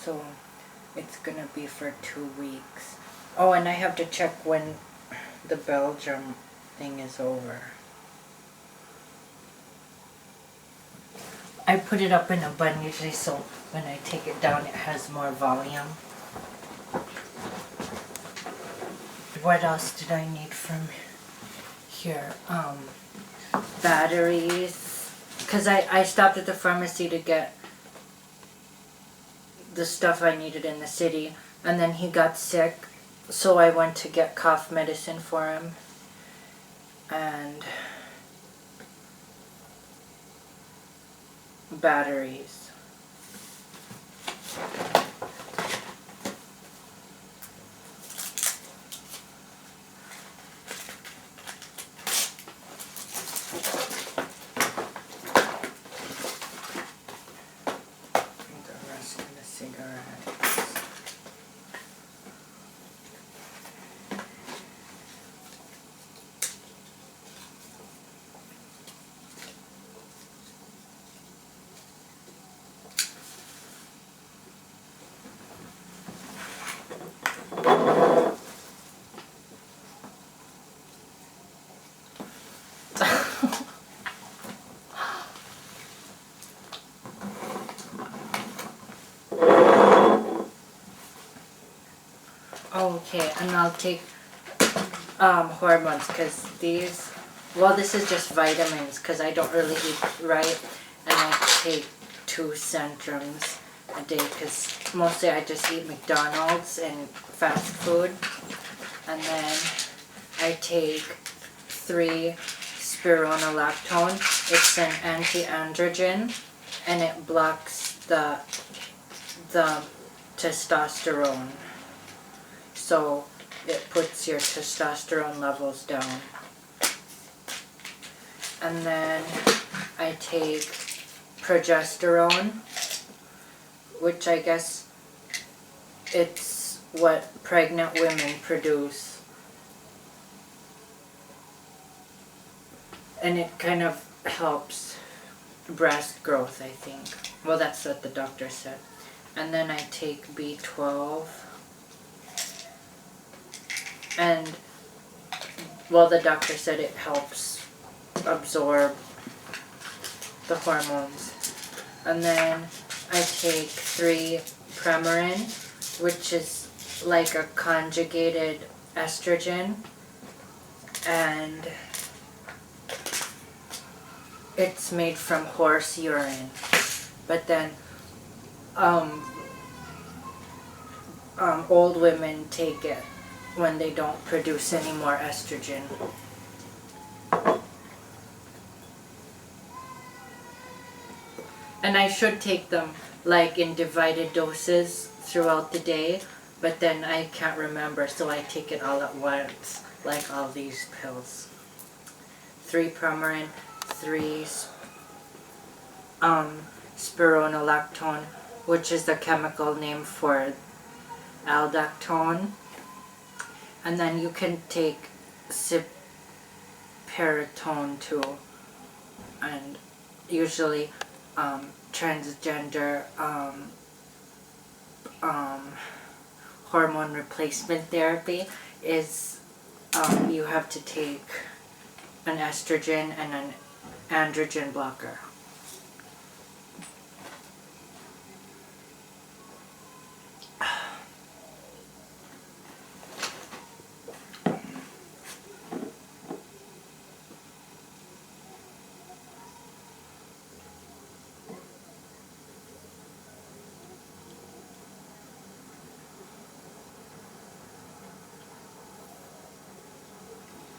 So it's gonna be for 2 weeks. Oh, and I have to check when the Belgium thing is over. I put it up in a bun usually, so when I take it down it has more volume. What else did I need from here? Batteries. Because I stopped at the pharmacy to get the stuff I needed in the city. And then he got sick, so I went to get cough medicine for him. And batteries. The rest of the cigarettes. Okay, and I'll take hormones, because these, well, this is just vitamins because I don't really eat right, and I take 2 Centrums a day because mostly I just eat McDonald's and fast food. And then I take 3 spironolactone. It's an anti-androgen, and it blocks the testosterone. So it puts your testosterone levels down. And then I take progesterone, which I guess it's what pregnant women produce. And it kind of helps breast growth, I think. Well, that's what the doctor said. And then I take B12. And, well, the doctor said it helps absorb the hormones. And then I take 3 Premarin, which is like a conjugated estrogen. And it's made from horse urine. But then old women take it when they don't produce any more estrogen. And I should take them like in divided doses throughout the day, but then I can't remember, so I take it all at once, like all these pills. 3 Premarin, 3 spironolactone, which is the chemical name for aldactone. And then you can take cyperitone too, and usually transgender hormone replacement therapy is you have to take an estrogen and an androgen blocker.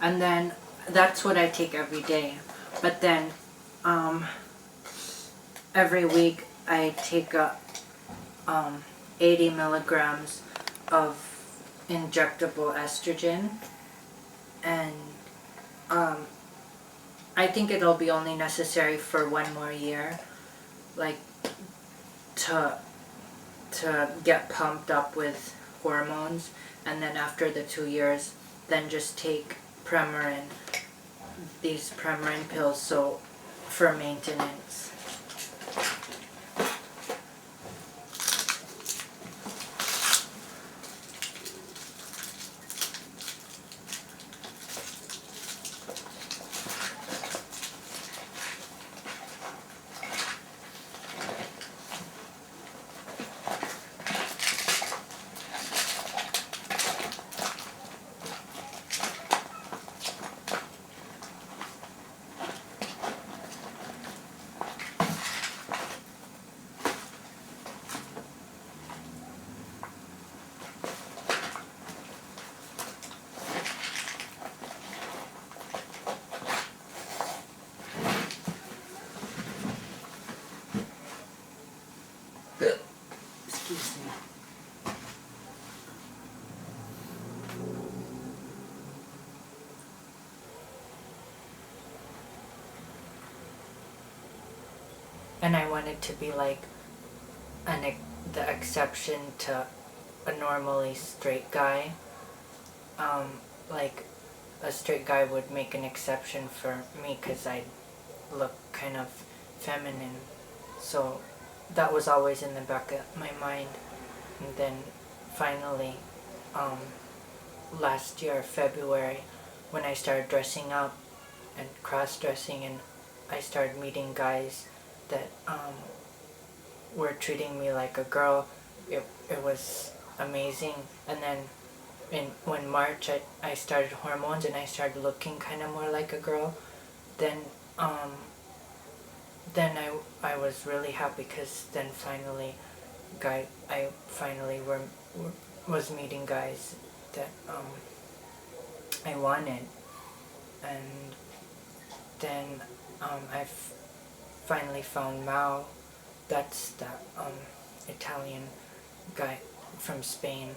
And then that's what I take every day. But then every week I take 80 milligrams of injectable estrogen. And I think it'll be only necessary for 1 more year, like to get pumped up with hormones. And then after the 2 years, then just take Premarin, these Premarin pills, so for maintenance. and I wanted to be like the exception to a normally straight guy. Like a straight guy would make an exception for me because I look kind of feminine. So that was always in the back of my mind. And then finally, last year, February, when I started dressing up and cross-dressing, and I started meeting guys that were treating me like a girl, it was amazing. And then when March I started hormones and I started looking kind of more like a girl, then I was really happy because then finally I finally was meeting guys that I wanted. And then I've finally found Mao. That's that Italian guy from Spain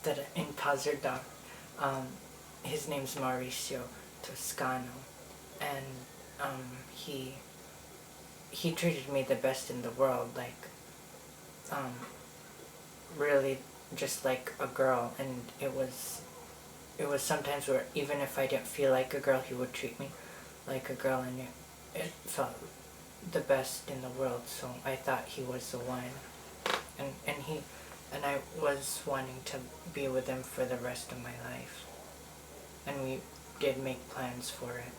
that in Pazarda. His name's Mauricio Toscano, and he treated me the best in the world, like really just like a girl. And it was sometimes where even if I didn't feel like a girl, he would treat me like a girl, and it felt the best in the world. So I thought he was the one, and I was wanting to be with him for the rest of my life, and we did make plans for it.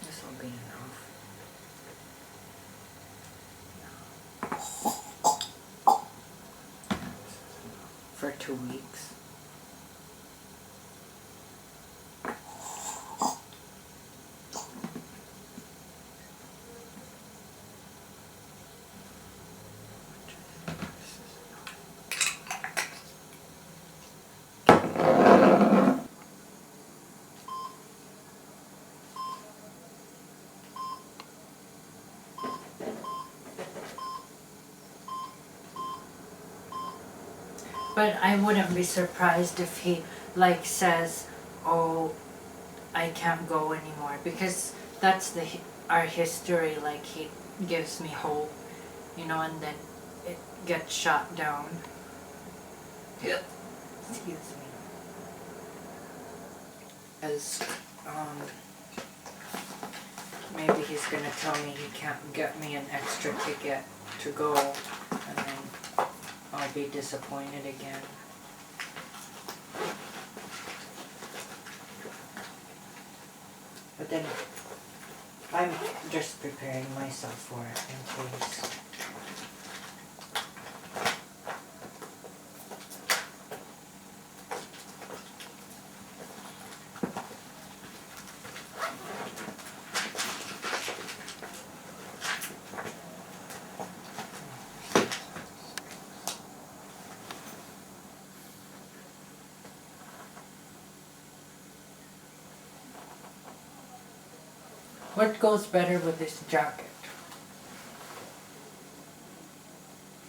This will be enough. For 2 weeks. But I wouldn't be surprised if he like says, "Oh, I can't go anymore," because that's our history. Like he gives me hope, and then it gets shot down. Yep. Excuse me. As maybe he's gonna tell me he can't get me an extra ticket to go, and then I'll be disappointed again. But then I'm just preparing myself for it in case. What goes better with this jacket?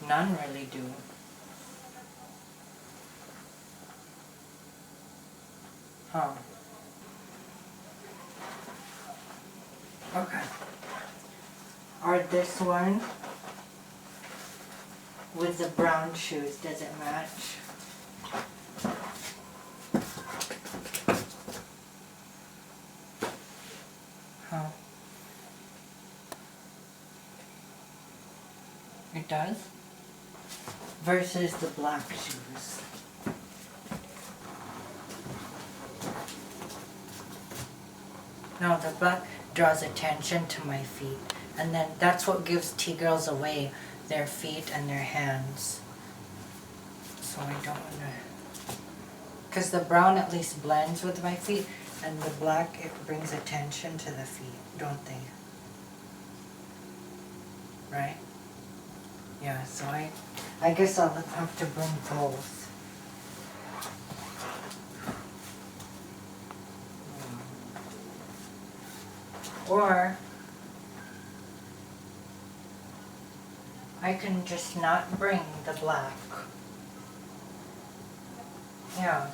None really do. Huh. Okay. Or this one with the brown shoes, does it match? Huh. It does? Versus the black shoes. No, the black draws attention to my feet. And then that's what gives T-girls away, their feet and their hands. So I don't want to... Because the brown at least blends with my feet, and the black, it brings attention to the feet, don't they? Right? Yeah, so I guess I'll have to bring both. Or I can just not bring the black. Yeah,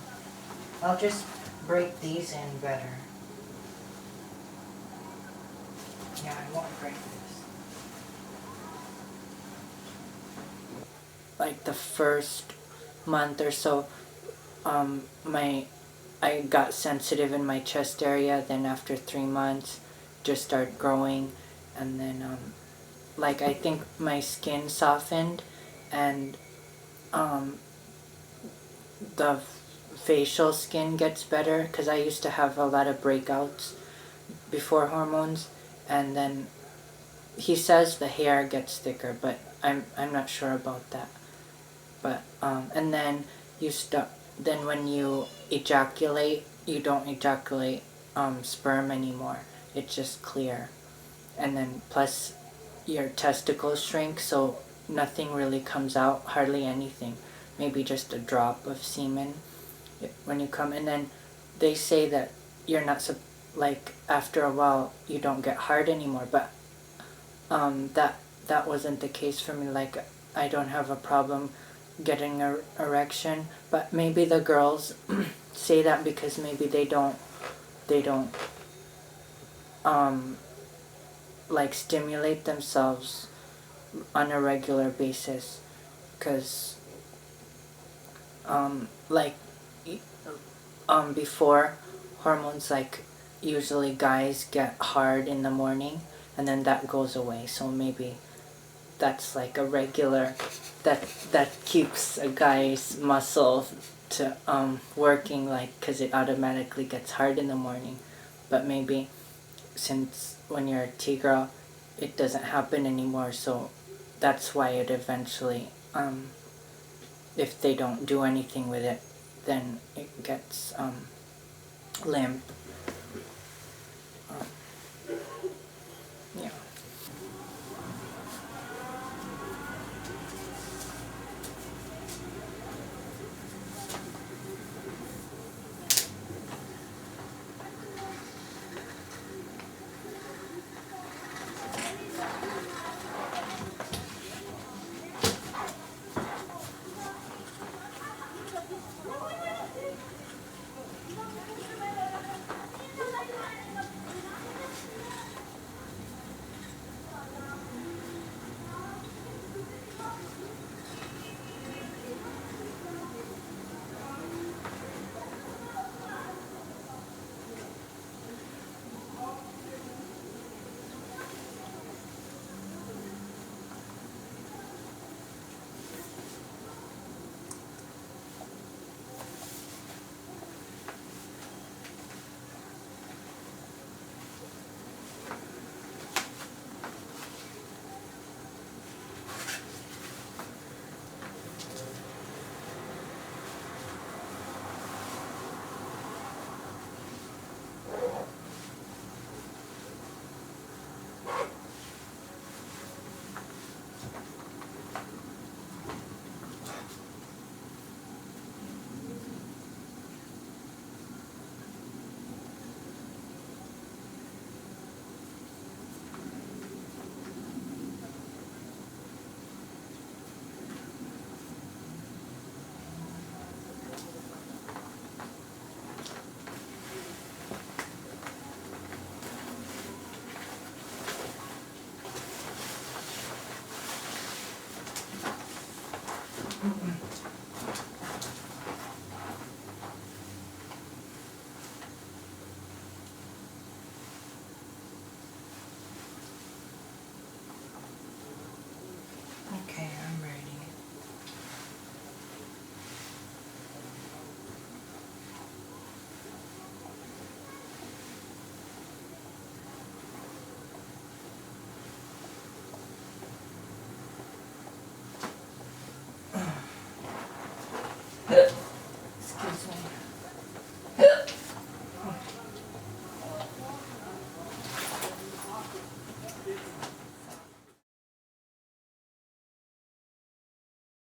I'll just break these in better. Yeah, I won't break this. Like the first month or so, I got sensitive in my chest area. Then after 3 months, just started growing, and then like I think my skin softened, and the facial skin gets better, because I used to have a lot of breakouts before hormones, and then he says the hair gets thicker, but I'm not sure about that. But and then then when you ejaculate, you don't ejaculate sperm anymore. It's just clear. And then plus your testicles shrink, so nothing really comes out, hardly anything. Maybe just a drop of semen when you come. And then they say that you're not like after a while you don't get hard anymore, but that wasn't the case for me. Like I don't have a problem getting an erection, but maybe the girls say that because maybe they don't like stimulate themselves on a regular basis, because like before hormones, like usually guys get hard in the morning and then that goes away, so maybe that's like a regular that keeps a guy's muscle to working, like, because it automatically gets hard in the morning. But maybe since when you're a T-girl it doesn't happen anymore, so that's why it eventually if they don't do anything with it, then it gets limp.